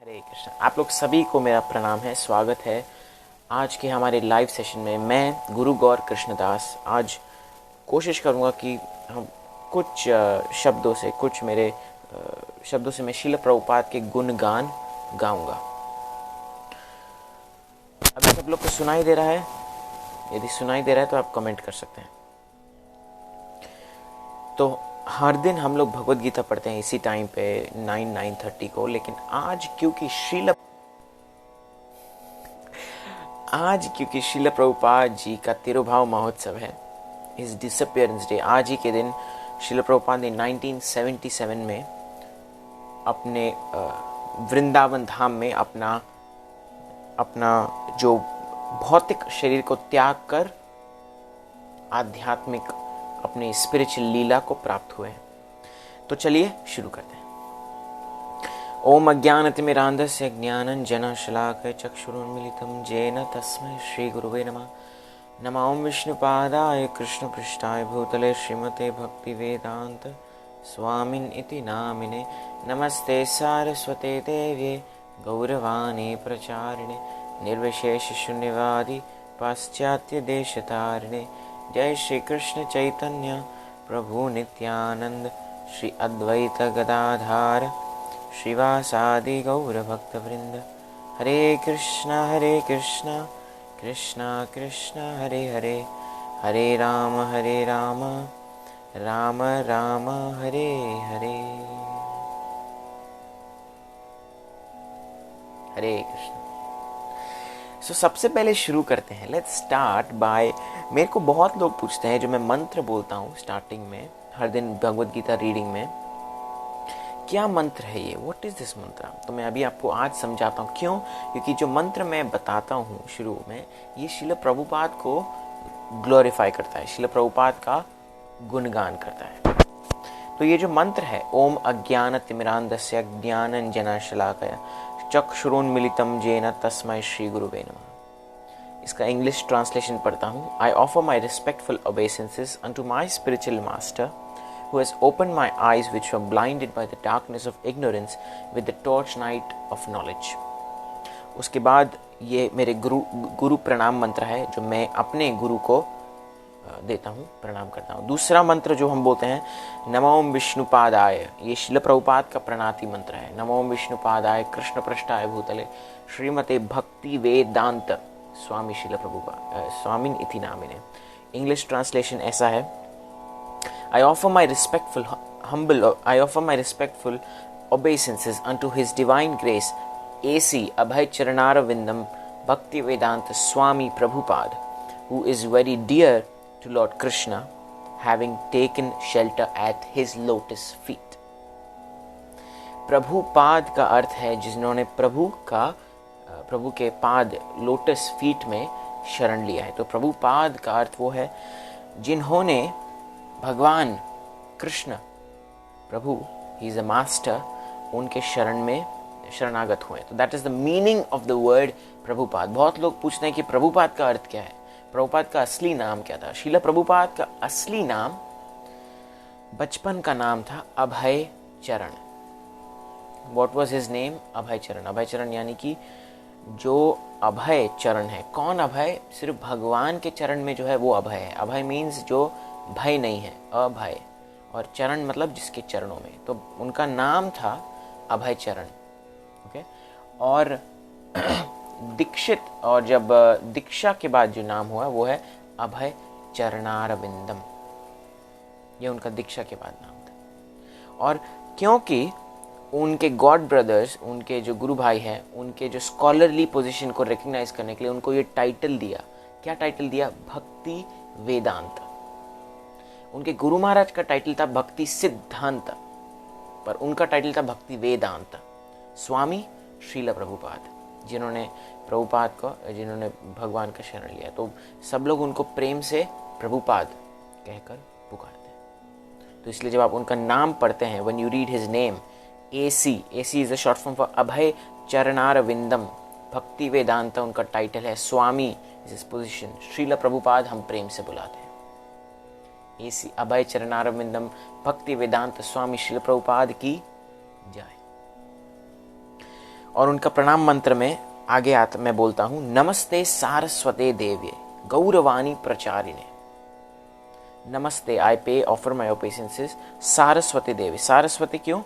हरे कृष्ण। आप लोग सभी को मेरा प्रणाम है, स्वागत है आज के हमारे लाइव सेशन में। मैं गुरु गौर कृष्णदास आज कोशिश करूंगा कि हम कुछ शब्दों से शब्दों से मैं श्रील प्रभुपाद के गुणगान गाऊंगा। अभी सब लोग को सुनाई दे रहा है? यदि सुनाई दे रहा है तो आप कमेंट कर सकते हैं। तो हर दिन हम लोग भगवत गीता पढ़ते हैं इसी टाइम पे 9:30 को, लेकिन आज क्योंकि श्रील प्रभुपाद जी का तिरुभाव महोत्सव है, इस डिसअपियरेंस डे, आज ही के दिन श्रील प्रभुपाद ने 1977 में अपने वृंदावन धाम में अपना जो भौतिक शरीर को त्याग कर आध्यात्मिक अपनी स्पिरिचुअल लीला को प्राप्त हुए हैं। तो चलिए शुरू करते हैं। ओम अज्ञानतिमिरान्धस्य ज्ञानञ्जनशलाकया चक्षुरुन्मीलितं येन तस्मै श्रीगुरुवे नमः। नमो ओम विष्णुपादाय कृष्णपृष्ठाय भूतले श्रीमते भक्तिवेदान्त स्वामिन् इति नामिने। नमस्ते सारस्वते देव्ये गौरवाणी प्रचारिणे निर्विशेषशून्यवादी पाश्चात्यदेशतारिणे। जय श्री कृष्ण चैतन्य प्रभु नित्यानंद श्री अद्वैत गदाधार श्रीवासादि गौरभक्तवृंद। हरे कृष्णा कृष्णा कृष्णा हरे हरे, हरे राम राम राम हरे हरे। हरे कृष्ण। सबसे पहले शुरू करते हैं। लेट्स स्टार्ट बाय, मेरे को बहुत लोग पूछते हैं जो मैं मंत्र बोलता हूँ स्टार्टिंग में हर दिन भगवत गीता रीडिंग में, क्या मंत्र है ये, व्हाट इज दिस मंत्र। तो मैं अभी आपको आज समझाता हूँ। क्यों? क्योंकि जो मंत्र मैं बताता हूँ शुरू में, ये श्रील प्रभुपाद को ग्लोरीफाई करता है, श्रील प्रभुपाद का गुणगान करता है। तो ये जो मंत्र है, ओम अज्ञानतिमिरान्धस्य ज्ञानञ्जनशलाकया चक्षुरुन्मीलितं येन तस्मै श्री गुरुवे नमः। इसका इंग्लिश ट्रांसलेशन पढ़ता हूँ। I offer my respectful obeisances unto my spiritual master who has opened my eyes which were blinded by the darkness of ignorance with the torch night of knowledge। उसके बाद ये मेरे गुरु प्रणाम मंत्र है जो मैं अपने गुरु को देता हूँ, प्रणाम करता हूँ। दूसरा मंत्र जो हम बोलते हैं, नमो ओम विष्णुपादाय, ये श्रील प्रभुपाद का प्रणति मंत्र है। नमो ओम विष्णुपादाय कृष्ण पृष्ठाय भूतले श्रीमते भक्ति वेदांत स्वामी श्रील प्रभुपाद स्वामिन् इति नामिने। इंग्लिश ट्रांसलेशन ऐसा है, I offer my respectful obeisances unto His Divine Grace, A.C. Abhay Charanarvindam Bhakti Vedanta Swami Prabhupada, who is very dear to Lord Krishna, having taken shelter at His lotus feet। Prabhupada का अर्थ है जिन्होंने प्रभु के पाद lotus feet में शरण लिया है। तो प्रभुपाद का अर्थ वो है जिन्होंने भगवान कृष्ण प्रभु, ही इज अ मास्टर, उनके शरण में शरणागत हुए। तो that is the meaning of the word Prabhupada. बहुत लोग पूछते हैं कि प्रभुपाद का अर्थ क्या है, प्रभुपाद का असली नाम क्या था। श्रील प्रभुपाद का असली नाम बचपन का नाम था Abhay Charan. What was his name? Abhay Charan. Abhay चरण यानी कि जो अभय चरण है। कौन अभय? सिर्फ भगवान के चरण में जो है वो अभय है। अभय मीन्स जो भय नहीं है, अभय, और चरण मतलब जिसके चरणों में। तो उनका नाम था अभय चरण। ओके। और दीक्षित, और जब दीक्षा के बाद जो नाम हुआ वो है अभय चरणारविंदम। ये उनका दीक्षा के बाद नाम था। और क्योंकि उनके गॉड ब्रदर्स, उनके जो गुरु भाई हैं, उनके जो स्कॉलरली पोजीशन को रिकग्नाइज करने के लिए उनको ये टाइटल दिया। क्या टाइटल दिया? भक्ति वेदांत। उनके गुरु महाराज का टाइटल था भक्ति सिद्धांत, पर उनका टाइटल था भक्ति वेदांत। स्वामी श्रील प्रभुपाद, जिन्होंने भगवान का शरण लिया। तो सब लोग उनको प्रेम से प्रभुपाद कहकर पुकारते हैं। तो इसलिए जब आप उनका नाम पढ़ते हैं, when you read his name, AC is a short form for Abhay Charanaravindam Bhakti Vedanta. उनका टाइटल है Swami, is his position. Srila Prabhupada हम प्रेम से बुलाते हैं। AC अभय चरणारविंदम भक्ति वेदांत स्वामी श्रील प्रभुपाद की जय। और उनका प्रणाम मंत्र में आगे आता मैं बोलता हूँ, नमस्ते सारस्वते देव्ये गौरवाणी प्रचारिणे। नमस्ते, I pay offer my obeisances Saraswati Devi. Saraswati क्यों?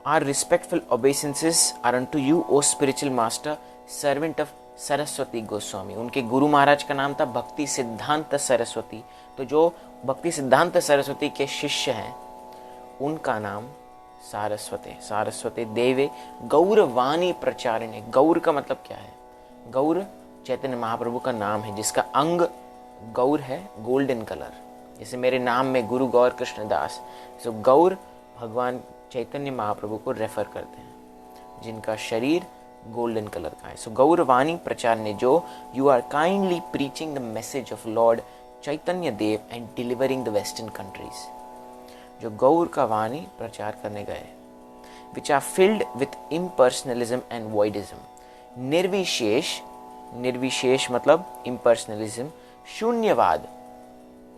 Are respectful obeisances are unto you O spiritual master, servant of Saraswati Goswami. उनके गुरु महाराज का नाम था भक्ति सिद्धांत सरस्वती। तो जो भक्ति सिद्धांत सरस्वती के शिष्य हैं उनका नाम सारस्वती देवे गौरवाणी प्रचारिणे। गौर का मतलब क्या है? गौर चैतन्य महाप्रभु का नाम है जिसका अंग गौर है, गोल्डन कलर। जैसे मेरे नाम में गुरु गौर कृष्णदास, सो गौर भगवान चैतन्य महाप्रभु को रेफर करते हैं जिनका शरीर गोल्डन कलर का है। सो गौरवाणी प्रचारिणे, जो you are kindly preaching the message of Lord Chaitanya Dev and delivering the western countries. जो गौर का वाणी प्रचार करने गए, which are filled with impersonalism and voidism. निर्विशेष, निर्विशेष मतलब इम्पर्सनलिज्म, शून्यवाद।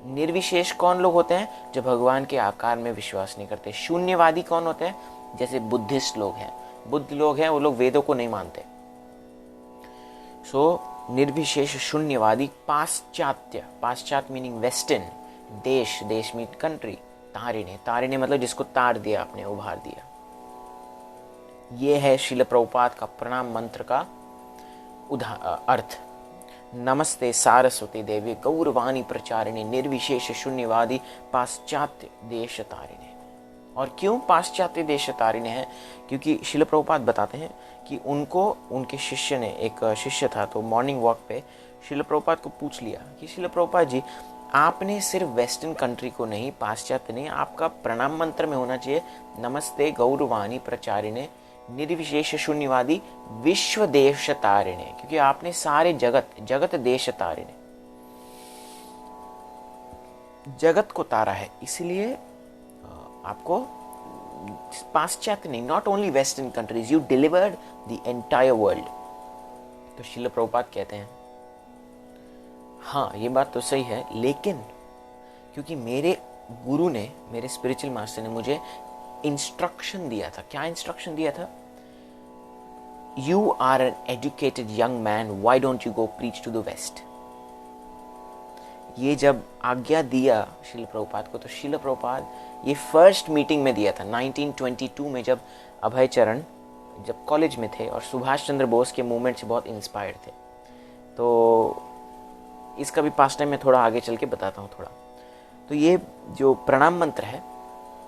निर्विशेष कौन लोग होते हैं? जो भगवान के आकार में विश्वास नहीं करते। शून्यवादी कौन होते हैं? जैसे बुद्धिस्ट लोग हैं, बुद्ध लोग हैं, वो लोग वेदों को नहीं मानते। सो निर्विशेष शून्यवादी। पाश्चात्य, पाश्चात्य मीनिंग वेस्टर्न, देश, देश मीन कंट्री। तारिणे, तारिणे मतलब जिसको तार दिया आपने, उभार दिया। ये है श्रील प्रभुपाद का प्रणाम मंत्र का अर्थ। नमस्ते सारस्वती देवी गौरवाणी प्रचारिणे निर्विशेष शून्यवादी पाश्चात्य देश तारिणे। और क्यों पाश्चात्य देश तारिणे है? क्योंकि श्रील प्रभुपाद बताते हैं कि उनको उनके शिष्य ने, एक शिष्य था तो मॉर्निंग वॉक पे श्रील प्रभुपाद को पूछ लिया कि श्रील प्रभुपाद जी, आपने सिर्फ वेस्टर्न कंट्री को नहीं, पाश्चात्य नहीं, आपका प्रणाम मंत्र में होना चाहिए नमस्ते गौरवाणी प्रचारिणे निर्विशेष शून्यवादी विश्व देश तारिणे, क्योंकि आपने सारे जगत देश तारिणे, जगत को तारा है, इसलिए आपको पाश्चात्य नहीं, not only western countries, you delivered the entire world. तो श्रील प्रभुपाद कहते हैं हाँ ये बात तो सही है, लेकिन क्योंकि मेरे गुरु ने, मेरे स्पिरिचुअल मास्टर ने मुझे इंस्ट्रक्शन दिया था। क्या इंस्ट्रक्शन दिया था? You are an educated young man, why don't you go preach to the west. ये जब आज्ञा दिया श्रील प्रभुपाद को, तो श्रील प्रभुपाद ये फर्स्ट मीटिंग में दिया था 1922 में, जब अभय चरण जब कॉलेज में थे और सुभाष चंद्र बोस के मूवमेंट से बहुत इंस्पायर्ड थे। तो इसका भी पास्ट टाइम में थोड़ा आगे चल के बताता हूँ थोड़ा। तो ये जो प्रणाम मंत्र है,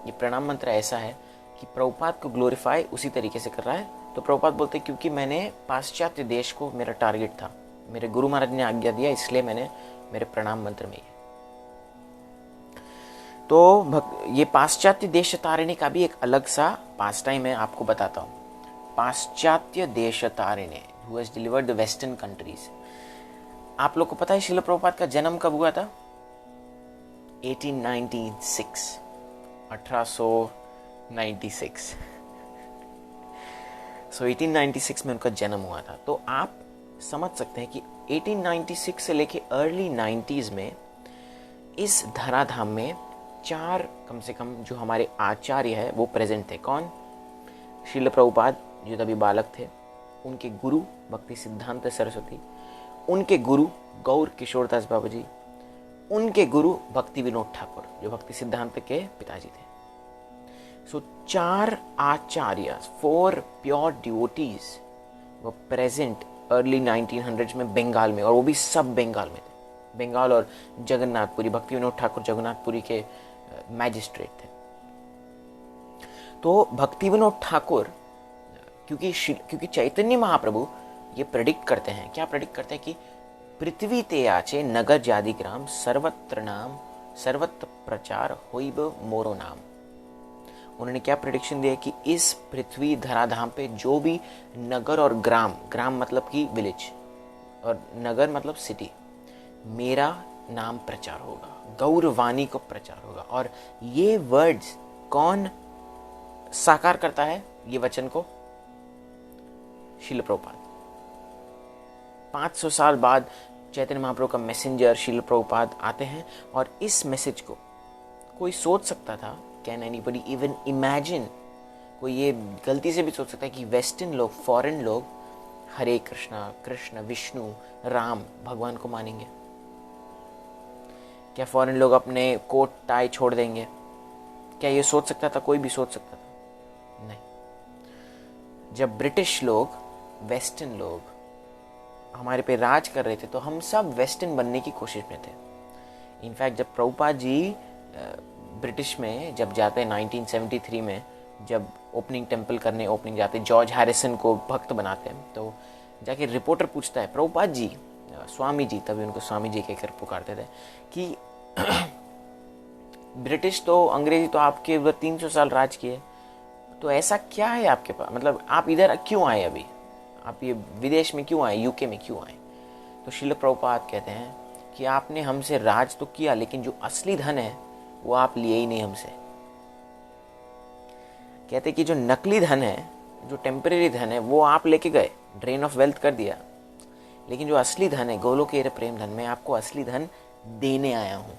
ये प्रणाम मंत्र ऐसा है कि प्रभुपाद को ग्लोरीफाई उसी तरीके से कर रहा है। तो प्रभुपाद बोलते हैं क्योंकि मैंने पाश्चात्य देश को मेरा टारगेट था, मेरे गुरु महाराज ने आज्ञा दिया, इसलिए मैंने मेरे प्रणाम मंत्र में तो ये पाश्चात्य देश तारिणी का भी एक अलग सा पास टाइम है, आपको बताता हूँ। पाश्चात्य देश Tarini who has delivered the western countries. आप लोग को पता है श्रील प्रभुपाद का जन्म कब हुआ था? 1896, 1896। सो 1896 में उनका जन्म हुआ था। तो आप समझ सकते हैं कि 1896 से लेके अर्ली 90s में इस धराधाम में 4 कम से कम जो हमारे आचार्य है वो प्रेजेंट थे। कौन? श्रील प्रभुपाद जो तभी बालक थे, उनके गुरु भक्ति सिद्धांत सरस्वती, उनके गुरु गौर किशोरदास बाबा जी, उनके गुरु भक्ति विनोद ठाकुर जो भक्ति सिद्धांत के पिताजी थे। सो 4 आचार्य, 4 प्योर डिवोटीज वो प्रेजेंट अर्ली 1900s में बंगाल में, और वो भी सब बंगाल में थे। बंगाल और जगन्नाथपुरी, भक्ति विनोद ठाकुर जगन्नाथपुरी के मैजिस्ट्रेट थे। तो भक्ति विनोद ठाकुर क्योंकि चैतन्य महाप्रभु ये प्रेडिक्ट करते हैं, क्या प्रेडिक्ट करते हैं कि पृथ्वी ते आचे नगर जाति ग्राम सर्वत्र नाम सर्वत्र प्रचार होइब मोरो नाम। उन्होंने क्या प्रेडिक्शन दिया कि इस पृथ्वी धराधाम पे जो भी नगर और ग्राम, ग्राम मतलब कि विलेज और नगर मतलब सिटी, मेरा नाम प्रचार होगा, गौरवाणी को प्रचार होगा। और ये वर्ड्स कौन साकार करता है ये वचन को? श्रील प्रभुपाद। 500 साल बाद चैतन्य महाप्रभु का मैसेंजर श्रील प्रभुपाद आते हैं और इस मैसेज को कोई सोच सकता था? Can anybody even imagine? कोई ये गलती से भी सोच सकता है कि वेस्टर्न लोग, फॉरेन लोग हरे कृष्णा, कृष्ण, विष्णु, राम भगवान को मानेंगे? क्या फॉरेन लोग अपने कोट टाई छोड़ देंगे? क्या ये सोच सकता था? कोई भी सोच सकता था? नहीं। जब ब्रिटिश लोग, वेस्टर्न लोग हमारे पे राज कर रहे थे तो हम सब वेस्टर्न बनने की कोशिश में थे। इनफैक्ट जब प्रभुपाद जी ब्रिटिश में जब जाते हैं 1973 में, जब ओपनिंग टेम्पल करने ओपनिंग जाते, जॉर्ज हैरिसन को भक्त बनाते हैं, तो जाके रिपोर्टर पूछता है, प्रभुपाद जी, स्वामी जी, तभी उनको स्वामी जी कहकर पुकारते थे, कि ब्रिटिश तो, अंग्रेजी तो आपके उधर 300 साल राज किए, तो ऐसा क्या है आपके पास, मतलब आप इधर क्यों आए, अभी आप ये विदेश में क्यों आए, यूके में क्यों आए? तो श्रील प्रभुपाद कहते हैं कि आपने हमसे राज तो किया, लेकिन जो असली धन है वो आप लिए ही नहीं हमसे। कहते कि जो नकली धन है, जो टेम्परेरी धन है, वो आप लेके गए, ड्रेन ऑफ वेल्थ कर दिया, लेकिन जो असली धन है, गोलोकेर प्रेम धन, मैं आपको असली धन देने आया हूं।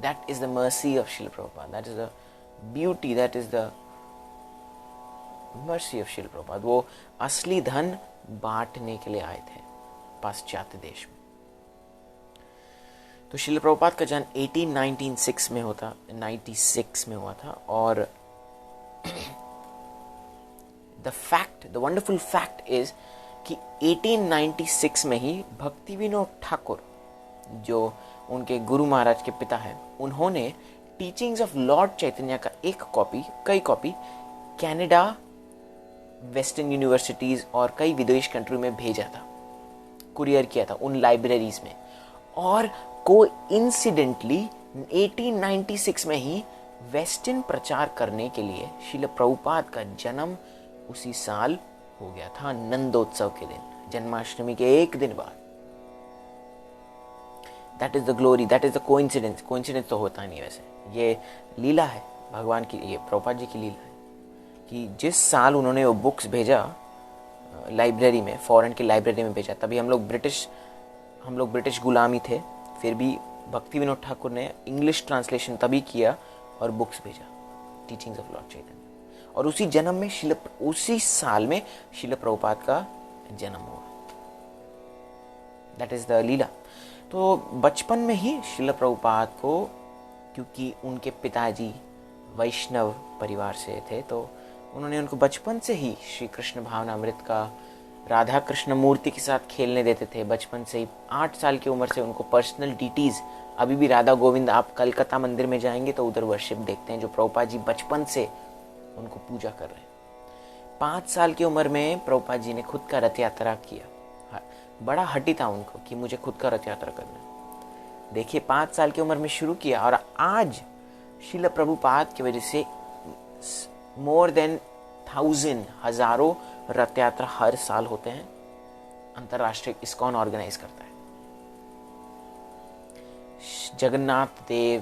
That is the mercy of Srila Prabhupada, that is the beauty, that is the mercy of Srila Prabhupada. वो असली धन बांटने के लिए आए थे पाश्चात्य देश में। तो श्रील प्रभुपाद का जन्म 1896 में होता, 96 में हुआ था। और द वंडरफुल फैक्ट इज कि 1896 में ही भक्ति विनोद ठाकुर, जो उनके गुरु महाराज के पिता हैं, उन्होंने टीचिंग्स ऑफ लॉर्ड चैतन्य का कई कॉपी कनाडा, वेस्टर्न यूनिवर्सिटीज और कई विदेश कंट्री में भेजा था, कुरियर किया था उन लाइब्रेरीज में। और कोइंसिडेंटली 1896 में ही वेस्टर्न प्रचार करने के लिए श्रील प्रभुपाद का जन्म उसी साल हो गया था, नंदोत्सव के दिन, जन्माष्टमी के एक दिन बाद। That is the glory, that is the coincidence. Coincidence तो होता नहीं, वैसे ये लीला है भगवान की, ये प्रभुपाद जी की लीला है कि जिस साल उन्होंने वो बुक्स भेजा लाइब्रेरी में, फॉरेन की लाइब्रेरी में भेजा, तभी हम लोग ब्रिटिश गुलामी थे, फिर भी भक्ति विनोद ठाकुर ने इंग्लिश ट्रांसलेशन तभी किया और बुक्स भेजा, टीचिंग्स ऑफ लॉर्ड चैतन्य। और उसी साल में श्रील प्रभुपाद का जन्म हुआ। दैट इज द लीला। तो बचपन में ही श्रील प्रभुपाद को, क्योंकि उनके पिताजी वैष्णव परिवार से थे, तो उन्होंने उनको बचपन से ही श्री कृष्ण भावनामृत का, राधा कृष्ण मूर्ति के साथ खेलने देते थे। बचपन से ही 8 साल की उम्र से उनको पर्सनल डीटीज, अभी भी राधा गोविंद, आप कलकत्ता मंदिर में जाएंगे तो उधर वर्शिप देखते हैं, जो प्रभुपाद जी बचपन से उनको पूजा कर रहे हैं। 5 साल की उम्र में प्रभुपाद जी ने खुद का रथ यात्रा किया। बड़ा हटी था उनको कि मुझे खुद का रथ यात्रा करना है। देखिए 5 साल की उम्र में शुरू किया और आज श्रील प्रभुपाद की वजह से मोर देन 1000, हजारों रथ यात्रा हर साल होते हैं। अंतरराष्ट्रीय इस्कॉन ऑर्गेनाइज करता है।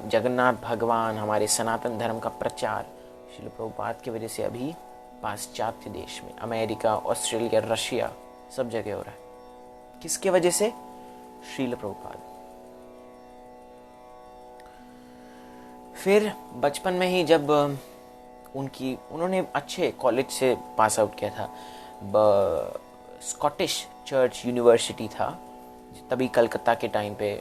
जगन्नाथ भगवान, हमारे सनातन धर्म का प्रचार श्रील प्रभुपाद की वजह से अभी पाश्चात्य देश में, अमेरिका, ऑस्ट्रेलिया, रशिया, सब जगह हो रहा है। किसके वजह से? श्रील प्रभुपाद। फिर बचपन में ही जब उन्होंने अच्छे कॉलेज से पास आउट किया था, स्कॉटिश चर्च यूनिवर्सिटी था, तभी कलकत्ता के टाइम पे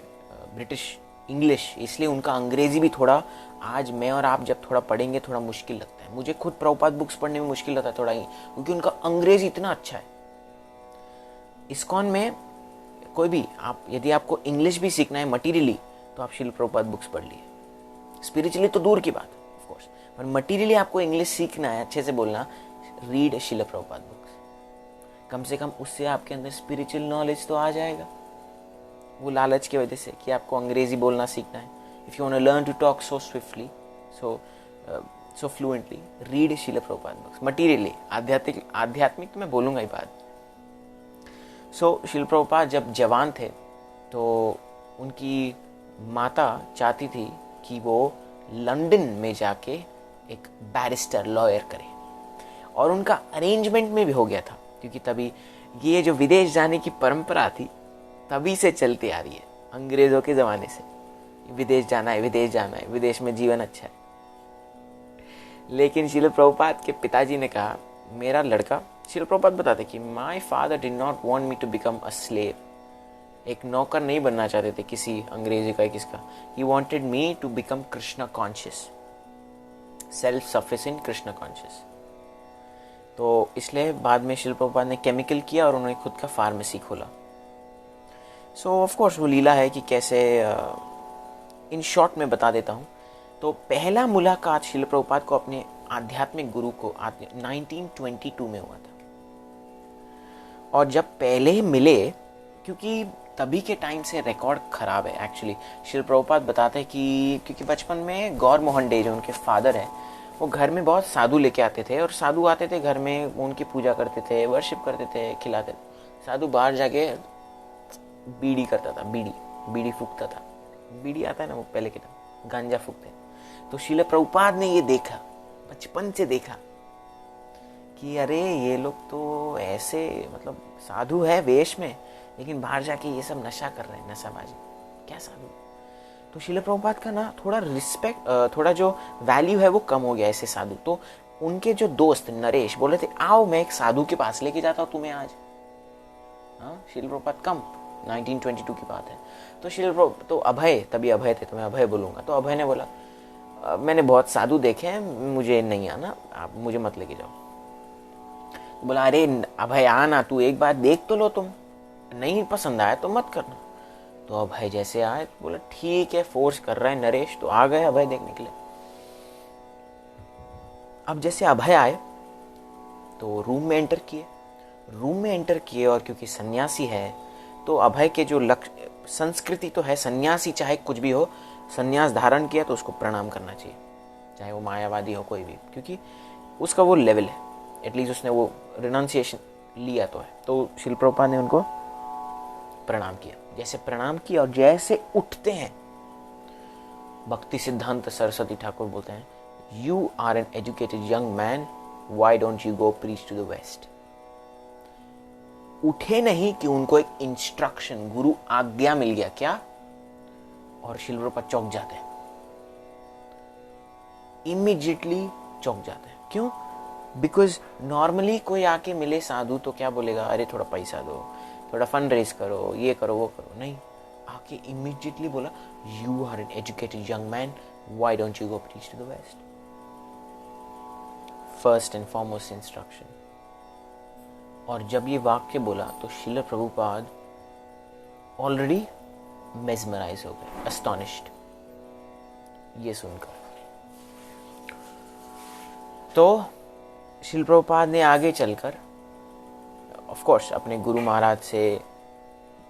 ब्रिटिश इंग्लिश, इसलिए उनका अंग्रेजी भी थोड़ा, आज मैं और आप जब थोड़ा पढ़ेंगे थोड़ा मुश्किल लगता है। मुझे खुद प्रभुपाद बुक्स पढ़ने में मुश्किल लगता है थोड़ा ही, क्योंकि उनका अंग्रेजी इतना अच्छा है। इस्कॉन में कोई भी आप, यदि आपको इंग्लिश भी सीखना है मटीरियली, तो आप श्रील प्रभुपाद बुक्स पढ़ लिए। स्पिरिचुअली तो दूर की बात ऑफ कोर्स, पर मटीरियली आपको इंग्लिश सीखना है, अच्छे से बोलना, रीड श्रील प्रभुपाद बुक्स। कम से कम उससे आपके अंदर स्पिरिचुअल नॉलेज तो आ जाएगा, वो लालच की वजह से कि आपको अंग्रेजी बोलना सीखना है। If you want to learn to talk so swiftly, so fluently, read Srila Prabhupada books. Materially, आध्यात्मिक तो मैं बोलूंगा ही बात। श्रील प्रभुपाद जब जवान थे तो उनकी माता चाहती थी कि वो लंदन में जाके एक बैरिस्टर, लॉयर करे, और उनका अरेंजमेंट में भी हो गया था, क्योंकि तभी ये जो विदेश जाने की परंपरा थी तभी से चलती आ रही है, अंग्रेजों के ज़माने से। विदेश जाना है, विदेश जाना है, विदेश में जीवन अच्छा है। लेकिन शिल प्रभुपाद के पिताजी ने कहा, मेरा लड़का, शिल प्रभुपाद बताते कि my father did not want me to become a slave, एक नौकर नहीं बनना चाहते थे किसी अंग्रेजी का किसका। He wanted me to become Krishna conscious, self sufficient Krishna conscious. तो इसलिए बाद में शिल प्रभुपाद ने केमिकल किया और उन्होंने खुद का फार्मेसी खोला। सो ऑफ कोर्स वो लीला है कि कैसे, इन शॉर्ट में बता देता हूँ। तो पहला मुलाकात शिल प्रभुपाद को अपने आध्यात्मिक गुरु को 1922 में हुआ था। और जब पहले मिले, क्योंकि तभी के टाइम से रिकॉर्ड खराब है एक्चुअली, शिल प्रभुपाद बताते हैं कि क्योंकि बचपन में गौर मोहन डे जो उनके फादर हैं, वो घर में बहुत साधु लेके आते थे और साधु आते थे घर में, उनकी पूजा करते थे, वर्शिप करते थे, खिलाते थे। साधु बाहर जाके बीड़ी करता था, बीड़ी फूकता था। बीड़ी आता है ना वो पहले के टाइम, गांजा फूकते। तो शिल प्रभुपाद ने ये देखा, बचपन से देखा कि अरे ये लोग तो ऐसे, मतलब साधु है वेश में, लेकिन बाहर जाके ये सब नशा कर रहे हैं, नशाबाजी, क्या साधु। तो शिल प्रभुपाद का ना थोड़ा रिस्पेक्ट, थोड़ा जो वैल्यू है वो कम हो गया ऐसे साधु। तो उनके जो दोस्त नरेश बोले थे, आओ मैं एक साधु के पास लेके जाता हूँ तुम्हें आज। हाँ, शिल प्रभुपाद कम, 1922 की बात है। तो तो अभय, तभी अभय थे तो मैं अभय बोलूँगा। तो अभय ने बोला, मैंने बहुत साधु देखे हैं, मुझे नहीं आना, आप मुझे मत लेके जाओ। तो बोला, अरे अभय आना, तू एक बार देख तो लो, तुम नहीं पसंद आया तो मत करना। तो अभय जैसे आए, बोला ठीक है, फोर्स कर रहा है नरेश, तो आ गए अभय देखने के लिए। अब जैसे अभय आए तो रूम में एंटर किए और क्योंकि सन्यासी है तो अभय के जो लक्ष्य, संस्कृति तो है सन्यासी चाहे कुछ भी हो, सन्यास धारण किया तो उसको प्रणाम करना चाहिए, चाहे वो मायावादी हो कोई भी, क्योंकि उसका वो लेवल है, एटलीस्ट उसने वो रिनाउंसिएशन लिया तो है। तो शिल प्रभुपाद ने उनको प्रणाम किया। जैसे प्रणाम किया और जैसे उठते हैं, भक्ति सिद्धांत सरस्वती ठाकुर बोलते हैं, you are an educated young man, why don't you go preach to the west. उठे नहीं कि उनको एक इंस्ट्रक्शन, गुरु आज्ञा मिल गया क्या, और शिल प्रभुपाद चौंक जाते हैं, इमीडिएटली चौंक जाते हैं। क्यों? बिकॉज नॉर्मली कोई आके मिले साधु तो क्या बोलेगा, अरे थोड़ा पैसा दो, थोड़ा फंड रेज करो, ये करो वो करो। नहीं, आके इमीडिएटली बोला, you are an educated young man, why don't you go preach to the west. First and foremost instruction. और जब ये वाक्य बोला तो शिल प्रभुपाद ऑलरेडी मेस्मराइज हो गए, एस्टोनिश्ड, ये सुनकर। तो शिल प्रभुपाद ने आगे चलकर ऑफ कोर्स अपने गुरु महाराज से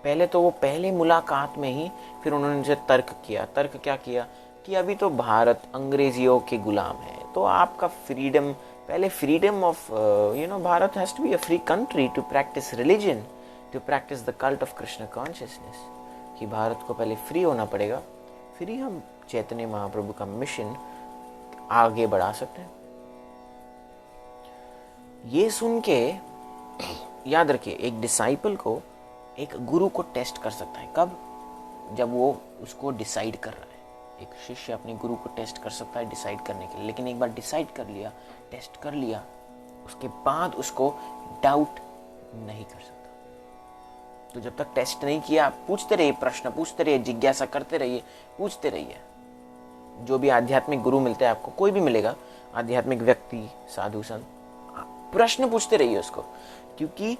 पहले तो वो पहले मुलाकात में ही फिर उन्होंने उनसे तर्क किया। तर्क क्या किया कि अभी तो भारत अंग्रेजियों के गुलाम है, तो आपका फ्रीडम, पहले freedom of Bharat has to be a free country to practice religion, to practice the cult of Krishna consciousness, कि भारत को पहले फ्री होना पड़ेगा, फिर ही हम चैतन्य महाप्रभु का मिशन आगे बढ़ा सकते हैं। ये सुन के याद रखिए, एक डिसाइपल को एक गुरु को टेस्ट कर सकता है कब, जब वो उसको डिसाइड कर रहा है। एक शिष्य अपने गुरु को टेस्ट कर सकता है डिसाइड करने के लिए, लेकिन एक बार डिसाइड कर लिया, टेस्ट कर लिया, उसके बाद उसको डाउट नहीं कर सकता। तो जब तक टेस्ट नहीं किया, पूछते रहिए, प्रश्न पूछते रहिए, जिज्ञासा करते रहिए, पूछते रहिए। जो भी आध्यात्मिक गुरु मिलते हैं आपको, कोई भी मिलेगा, आध्यात्मिक व्यक्ति, साधु संत, प्रश्न पूछते रहिए उसको, क्योंकि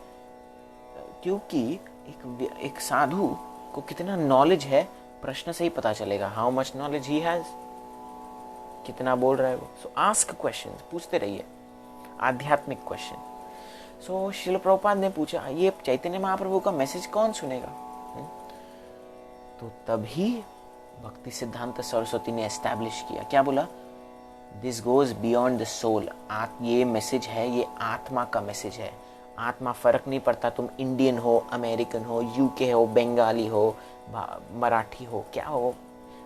एक साधु को कितना नॉलेज है प्रश्न से ही पता चलेगा, how much knowledge he has, कितना बोल रहा है वो। सो आस्क क्वेश्चन, पूछते रहिए आध्यात्मिक क्वेश्चन। सो शिल प्रभुपाद ने पूछा, ये चैतन्य महाप्रभु का मैसेज कौन सुनेगा? तो तभी भक्ति सिद्धांत सरस्वती ने एस्टैब्लिश किया, क्या बोला, this goes beyond the soul. ये मैसेज है, ये आत्मा का मैसेज है। आत्मा फर्क नहीं पड़ता तुम इंडियन हो, अमेरिकन हो, यूके हो, बंगाली हो, मराठी हो, क्या हो,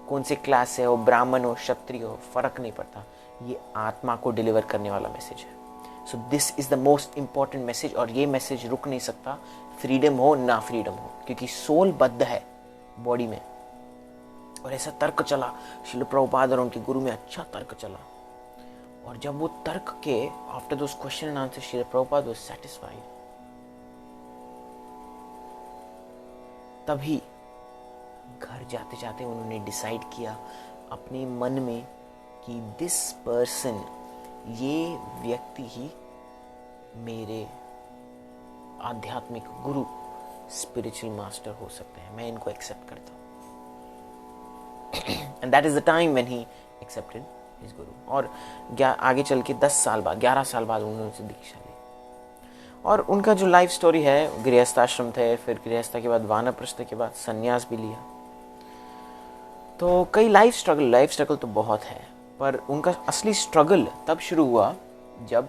कौन से क्लास से हो, ब्राह्मण हो, क्षत्रिय हो, फर्क नहीं पड़ता। ये आत्मा को डिलीवर करने वाला मैसेज है। So this is the most important message, और ये मैसेज रुक नहीं सकता, फ्रीडम हो ना फ्रीडम हो, क्योंकि सोल बद्ध है बॉडी में। और ऐसा तर्क चला शिल प्रभुपाद और उनके गुरु में, अच्छा तर्क चला। और जब वो तर्क के after those question and answer Srila Prabhupada was satisfied, तभी घर जाते जाते उन्होंने डिसाइड किया अपने मन में कि दिस पर्सन, ये व्यक्ति ही मेरे आध्यात्मिक गुरु, स्पिरिचुअल मास्टर हो सकते हैं, मैं इनको एक्सेप्ट करता हूँ। And that is the time when he accepted his गुरु। और आगे चल के 10 साल बाद, 11 साल बाद उन्होंने उनसे दीक्षा ली। और उनका जो लाइफ स्टोरी है, गृहस्थाश्रम थे, फिर गृहस्थ के बाद वानप्रस्थ के बाद संन्यास भी लिया। तो कई लाइफ स्ट्रगल तो बहुत है, पर उनका असली स्ट्रगल तब शुरू हुआ जब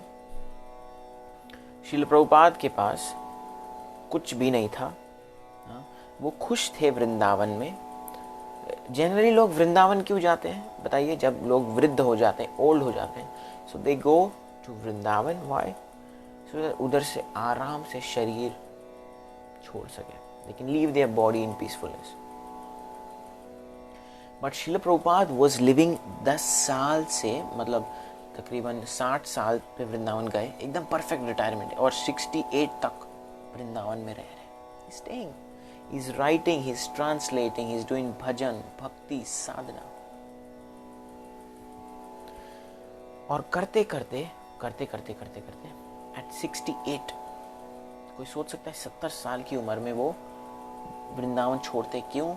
श्रील प्रभुपाद के पास कुछ भी नहीं था। वो खुश थे वृंदावन में। जनरली लोग वृंदावन क्यों जाते हैं बताइए? जब लोग वृद्ध हो जाते हैं, ओल्ड हो जाते हैं, सो दे गो टू वृंदावन। व्हाई? सो उधर से आराम से शरीर छोड़ सके, they can leave their body in peacefulness. But Srila Prabhupada was living 10 साल से, मतलब तकरीबन 60 साल पे वृंदावन गए, एकदम परफेक्ट रिटायरमेंट है, और 68 तक वृंदावन में रह रहे। Staying, he is writing, he is translating, he is doing bhajan, bhakti, sadhana. और करते करते एट 68, कोई सोच सकता है 70 साल की उम्र में वो वृंदावन छोड़ते क्यों?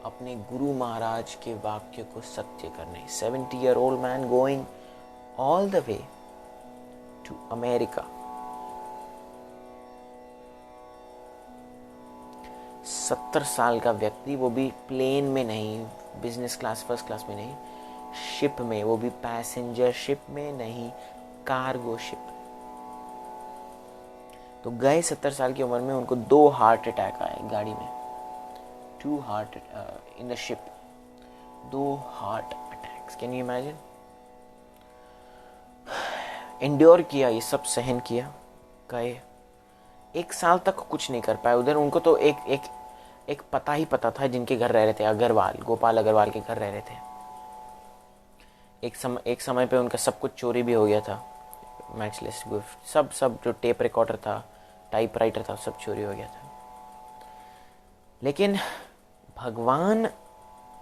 अपने गुरु महाराज के वाक्य को सत्य करने। 70-year-old man going all the way to America। 70 साल का व्यक्ति, वो भी प्लेन में नहीं, बिजनेस क्लास, फर्स्ट क्लास में नहीं, शिप में, वो भी पैसेंजर शिप में नहीं, कार्गो शिप। तो गए 70 साल की उम्र में, उनको 2 हार्ट अटैक आए गाड़ी में, 2 heart in the ship, 2 heart attacks. Can you imagine? Endure किया, ये सब सहन किया, गए 1 साल तक कुछ नहीं कर पाए उधर। उनको तो एक पता ही पता था जिनके घर रह रहे थे, अग्रवाल, गोपाल अग्रवाल के घर रह रहे थे। एक समय पे उनका सब कुछ चोरी भी हो गया था, मैचलेस गिफ्ट, सब जो टेप रिकॉर्डर था, टाइपराइटर था, सब चोरी हो गया था। लेकिन भगवान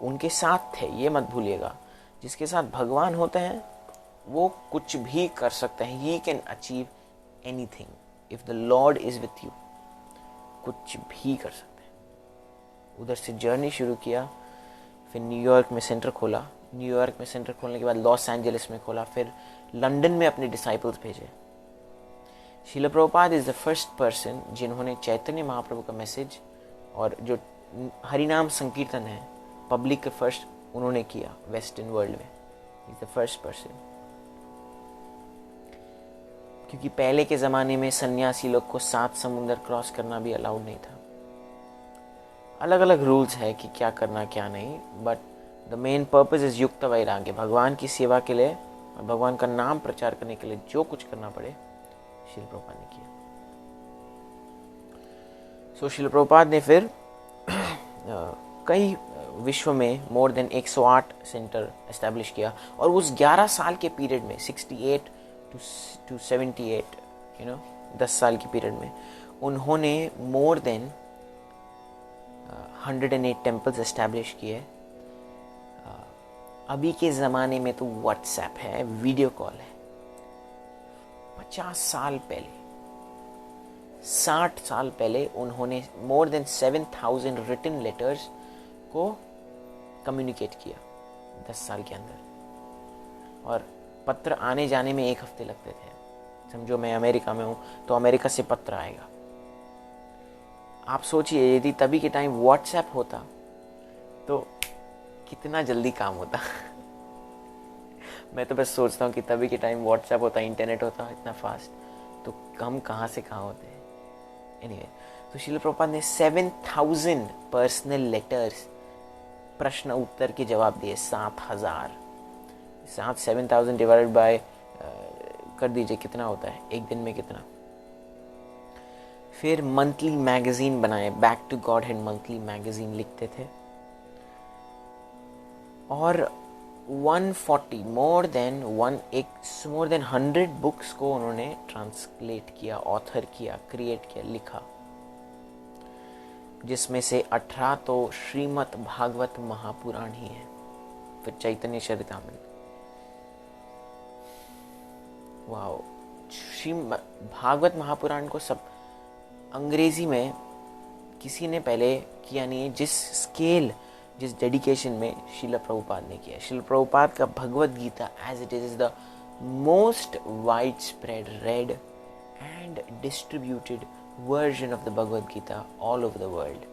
उनके साथ थे, ये मत भूलिएगा। जिसके साथ भगवान होते हैं वो कुछ भी कर सकते हैं। He can achieve anything if the Lord is with you। कुछ भी कर सकते हैं। उधर से जर्नी शुरू किया, फिर न्यूयॉर्क में सेंटर खोला, न्यूयॉर्क में सेंटर खोलने के बाद लॉस एंजलिस में खोला, फिर लंदन में अपने डिसाइपल्स भेजे। Srila Prabhupada is the first person जिन्होंने चैतन्य महाप्रभु का मैसेज और जो हरिनाम संकीर्तन है पब्लिक के फर्स्ट उन्होंने किया वेस्टर्न वर्ल्ड में। Is the first person. क्योंकि पहले के ज़माने में सन्यासी लोग को 7 समुंदर क्रॉस करना भी अलाउड नहीं था। अलग अलग रूल्स है कि क्या करना क्या नहीं, but the main purpose is युक्त वैराग्य। भगवान की सेवा के लिए और भगवान का नाम प्रचार करने के लिए जो कुछ करना पड़े, श्रील प्रभुपाद ने किया। सो श्रील प्रभुपाद ने फिर कई विश्व में मोर देन 108 सेंटर एस्टेब्लिश किया। और उस 11 साल के पीरियड में, 68 to 78, 10 साल की पीरियड में उन्होंने मोर देन 108 टेम्पल्स एस्टैब्लिश किए। अभी के ज़माने में तो व्हाट्सएप है, वीडियो कॉल है। 50 साल पहले, 60 साल पहले उन्होंने मोर देन 7,000 रिटन लेटर्स को कम्युनिकेट किया 10 साल के अंदर। और पत्र आने जाने में 1 हफ्ते लगते थे। समझो मैं अमेरिका में हूँ तो अमेरिका से पत्र आएगा। आप सोचिए यदि तभी के टाइम व्हाट्सएप होता तो कितना जल्दी काम होता। मैं तो बस सोचता हूँ कि तभी के टाइम व्हाट्सएप होता, इंटरनेट होता इतना फास्ट, तो हम कहाँ से कहाँ होते हैं। एनीवे, तो श्रील प्रभुपाद ने 7,000 पर्सनल लेटर्स, प्रश्न उत्तर के जवाब दिए। 7,000 डिवाइडेड बाय कर दीजिए कितना होता है एक दिन में, कितना। फिर मंथली मैगजीन बनाए, Back to Godhead monthly magazine लिखते थे। और 140 मोर देन 100 बुक्स को उन्होंने ट्रांसलेट किया, ऑथर किया, क्रिएट किया, लिखा, जिसमें से 18 तो श्रीमद् भागवत महापुराण ही है, फिर चैतन्य चरितामृत। वाओ, श्रीमद् भागवत महापुराण को सब अंग्रेजी में किसी ने पहले किया नहीं है, जिस स्केल, जिस डेडिकेशन में शिला प्रभुपाद ने किया। शिला प्रभुपाद का Bhagavad Gita as it is the most widespread read and distributed version of the Bhagavad Gita all over the world.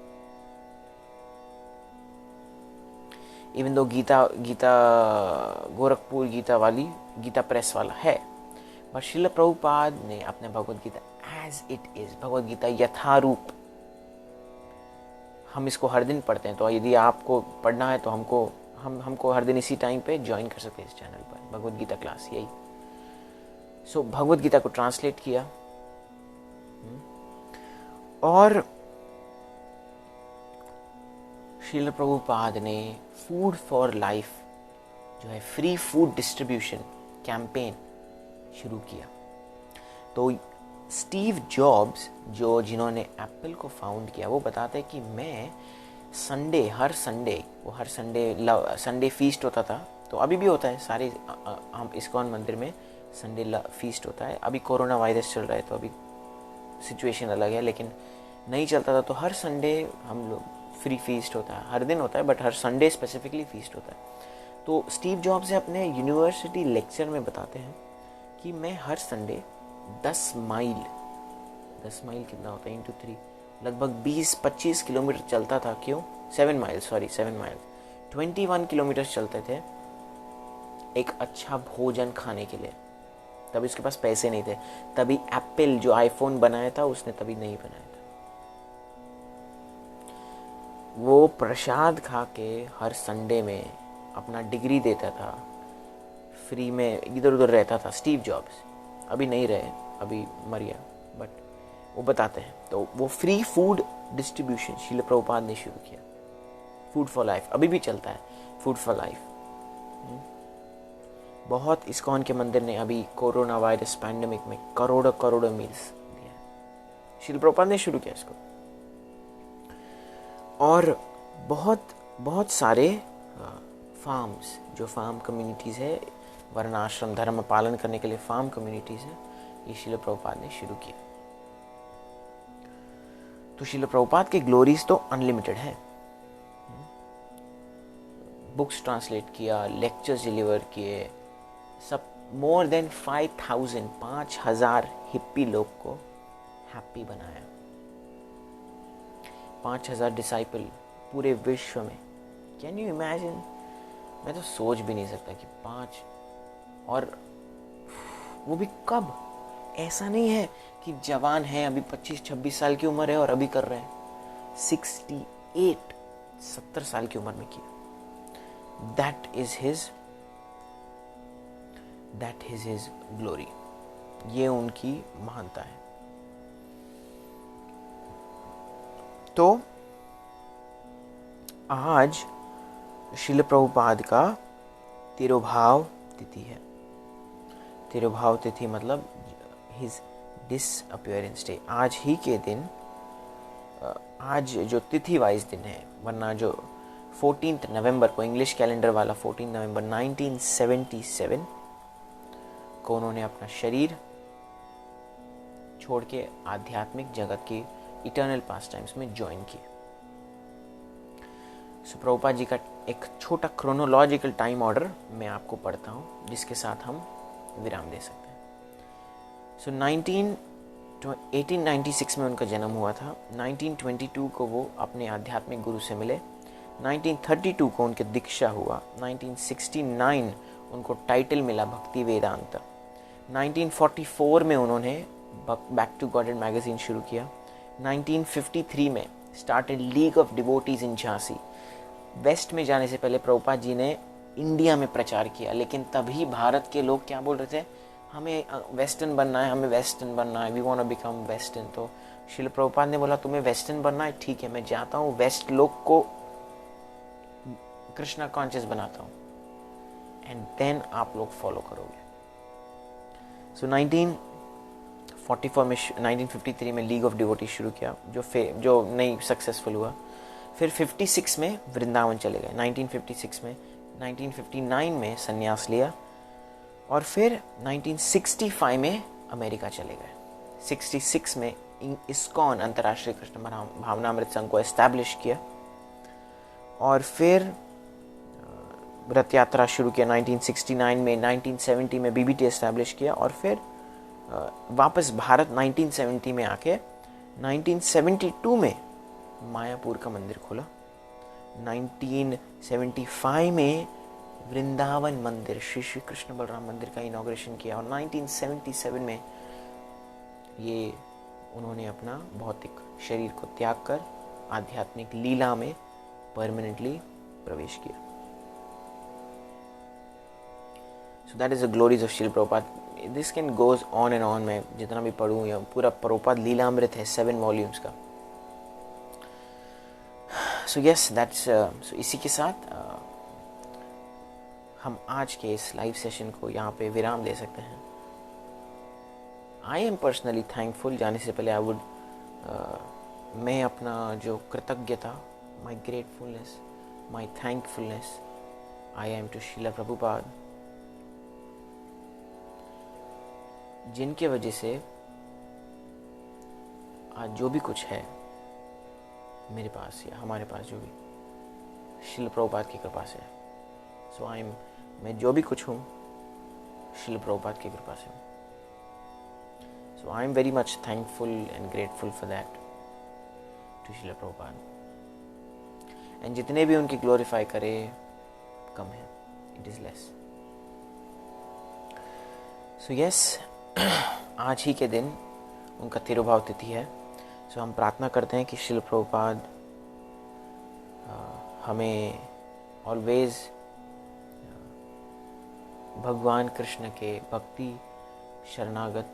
Even though Gita Gorakhpur Gita press वाला है, पर शिला प्रभुपाद ने अपने भगवत Gita as it is, Bhagavad Gita यथारूप, हम इसको हर दिन पढ़ते हैं, तो यदि आपको पढ़ना है तो हमको हर दिन इसी टाइम पे ज्वाइन कर सकते हैं इस चैनल पर, भगवत गीता क्लास यही। सो भगवत गीता को ट्रांसलेट किया और श्रील प्रभुपाद ने फूड फॉर लाइफ जो है फ्री फूड डिस्ट्रीब्यूशन कैंपेन शुरू किया। तो स्टीव जॉब्स जिन्होंने एप्पल को फाउंड किया, वो बताते हैं कि मैं हर संडे फीस्ट होता था, तो अभी भी होता है, सारे हम इस्कॉन मंदिर में संडे फीस्ट होता है। अभी कोरोना वायरस चल रहा है तो अभी सिचुएशन अलग है, लेकिन नहीं चलता था तो हर संडे हम लोग फ्री फीस्ट होता है, हर दिन होता है but her Sunday specifically feast होता है। तो स्टीव जॉब्स अपने यूनिवर्सिटी लेक्चर में बताते हैं कि मैं हर संडे 10 माइल कितना होता है इंटू 3, लगभग 20-25 किलोमीटर चलता था। क्यों? 7 माइल 21 किलोमीटर चलते थे एक अच्छा भोजन खाने के लिए। तभी उसके पास पैसे नहीं थे, तभी एप्पल जो आईफोन बनाया था उसने तभी नहीं बनाया था। वो प्रसाद खा के हर संडे में अपना डिग्री देता था, फ्री में इधर उधर रहता था स्टीव जॉब्स। अभी नहीं रहे, अभी मर गया, बट वो बताते हैं। तो वो free food distribution Srila Prabhupada ने शुरू किया, फूड फॉर लाइफ, अभी भी चलता है फूड फॉर लाइफ। बहुत इस्कॉन के मंदिर ने अभी कोरोना वायरस पैंडेमिक में करोड़ों मील्स दिया, श्रील प्रभुपाद ने शुरू किया इसको। और बहुत सारे फार्म्स, जो फार्म कम्युनिटीज़ है, वर्णाश्रम धर्म पालन करने के लिए फार्म कम्युनिटीज़ है, ये श्रील प्रभुपाद ने शुरू किया। तो श्रील प्रभुपाद के ग्लोरीज तो अनलिमिटेड है। बुक्स ट्रांसलेट किया, लेक्चर्स डिलीवर किए, सब मोर देन 5,000 हिप्पी लोग को हैप्पी बनाया, 5,000 डिसाइपल पूरे विश्व में। Can you imagine? मैं तो सोच भी नहीं सकता कि 5, और वो भी कब? ऐसा नहीं है कि जवान है, अभी 25-26 साल की उम्र है और अभी कर रहे हैं, 70 साल की उम्र में किया। दैट इज हिज ग्लोरी, ये उनकी महानता है। तो आज श्रील प्रभुपाद का तिरुभाव तिथि है। तिरुभाव तिथि मतलब हिज डिसअपियरेंस डे। आज ही के दिन, आज जो तिथि वाइज दिन है, वरना जो 14 नवंबर को, इंग्लिश कैलेंडर वाला 14 नवंबर 1977 को उन्होंने अपना शरीर छोड़ के आध्यात्मिक जगत की इटर्नल पास टाइम्स में ज्वाइन किया। सो प्रभुपाद जी का एक छोटा क्रोनोलॉजिकल टाइम ऑर्डर मैं आपको पढ़ता हूँ, जिसके साथ हम विराम दे सकते हैं। सो 1896 में उनका जन्म हुआ था। 1922 को वो अपने आध्यात्मिक गुरु से मिले। 1932 को उनके दीक्षा हुआ। 1969 उनको टाइटल मिला भक्ति वेदांत। 1944 में उन्होंने Back to Godhead magazine शुरू किया। 1953 में started league of devotees in Jhansi. West में जाने से पहले प्रभुपाद जी ने इंडिया में प्रचार किया, लेकिन तभी भारत के लोग क्या बोल रहे थे, हमें वेस्टर्न बनना है, we want to become western. तो श्रील प्रभुपाद ने बोला तुम्हें वेस्टर्न बनना है, ठीक है, मैं जाता हूँ वेस्ट लोग को कृष्णा कॉन्शियस बनाता हूँ। एंड देन आप लोग फॉलो करोगे। सो 1953 में लीग ऑफ डिवोटी शुरू किया, जो नहीं सक्सेसफुल हुआ। फिर 56 में वृंदावन चले गए, 1956 में। 1959 में संन्यास लिया और फिर 1965 में अमेरिका चले गए। 66 में इस्कॉन अंतर्राष्ट्रीय कृष्ण भावनामृत संघ को एस्टैब्लिश किया और फिर रथ यात्रा शुरू किया 1969 में। 1970 में बीबीटी एस्टैब्लिश किया और फिर वापस भारत 1970 में आके 1972 में मायापुर का मंदिर खोला। 1975 में वृंदावन मंदिर, श्री श्री कृष्ण बलराम मंदिर का इनॉग्रेशन किया और 1977 में ये उन्होंने अपना भौतिक शरीर को त्याग कर आध्यात्मिक लीला में परमानेंटली प्रवेश किया। So that is the glories of Srila Prabhupada. This can goes on and on. मैं जितना भी पढ़ूँ, या पूरा प्रभुपाद लीलामृत है 7 वॉल्यूम्स का। So yes, that's so इसी के साथ हम आज के इस लाइव सेशन को यहाँ पे विराम दे सकते हैं। I am personally thankful। जाने से पहले मैं अपना जो कृतज्ञता, my gratefulness, my thankfulness I am to Srila Prabhupada, जिनके वजह से आज जो भी कुछ है मेरे पास या हमारे पास, जो भी श्रील प्रभुपाद की कृपा से। सो मैं जो भी कुछ हूँ श्रील प्रभुपाद की कृपा से। So I am very much thankful and grateful for that to Srila Prabhupada. And जितने भी उनकी ग्लोरीफाई करे कम है, it is less. So yes, आज ही के दिन उनका तिरुभाव तिथि है। सो हम प्रार्थना करते हैं कि श्रील प्रभुपाद हमें ऑलवेज भगवान कृष्ण के भक्ति, शरणागत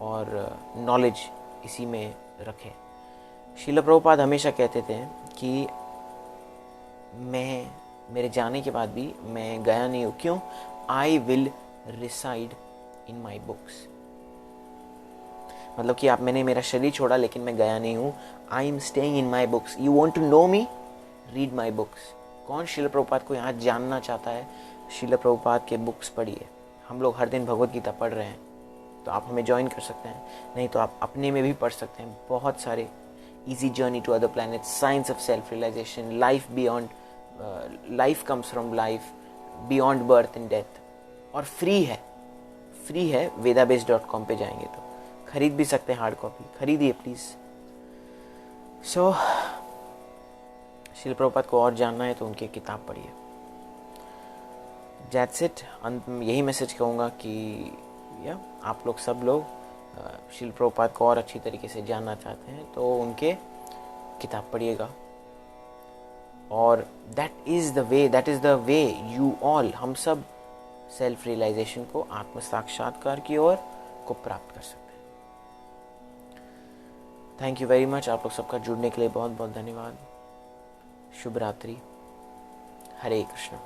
और नॉलेज इसी में रखें। श्रील प्रभुपाद हमेशा कहते थे कि मेरे जाने के बाद भी मैं गया नहीं हूँ। क्यों? I will reside in my books. मतलब कि मैंने मेरा शरीर छोड़ा लेकिन मैं गया नहीं हूँ। I am staying in my books. You want to know me, read my books. कौन श्रील प्रभुपाद को यहाँ जानना चाहता है? श्रील प्रभुपाद के बुक्स पढ़िए। हम लोग हर दिन भगवत गीता पढ़ रहे हैं, तो आप हमें ज्वाइन कर सकते हैं। नहीं तो आप अपने में भी पढ़ सकते हैं। बहुत सारे easy journey to other planet, science of self realization, life beyond, life comes from life, beyond birth and death, और फ्री है vedabase.com पे जाएंगे तो खरीद भी सकते हैं। हार्ड कॉपी खरीदिए प्लीज़। सो श्रील प्रभुपाद को और जानना है तो उनकी किताब पढ़िए। That's it. अंत में यही मैसेज कहूँगा कि आप लोग सब लोग श्रील प्रभुपाद को और अच्छी तरीके से जानना चाहते हैं तो उनके किताब पढ़िएगा। और that is the way you all, हम सब सेल्फ रियलाइजेशन को, आत्म साक्षात्कार की ओर को प्राप्त कर सकते हैं। Thank you very much. आप लोग सबका जुड़ने के लिए बहुत बहुत धन्यवाद। शुभ रात्रि। हरे कृष्ण।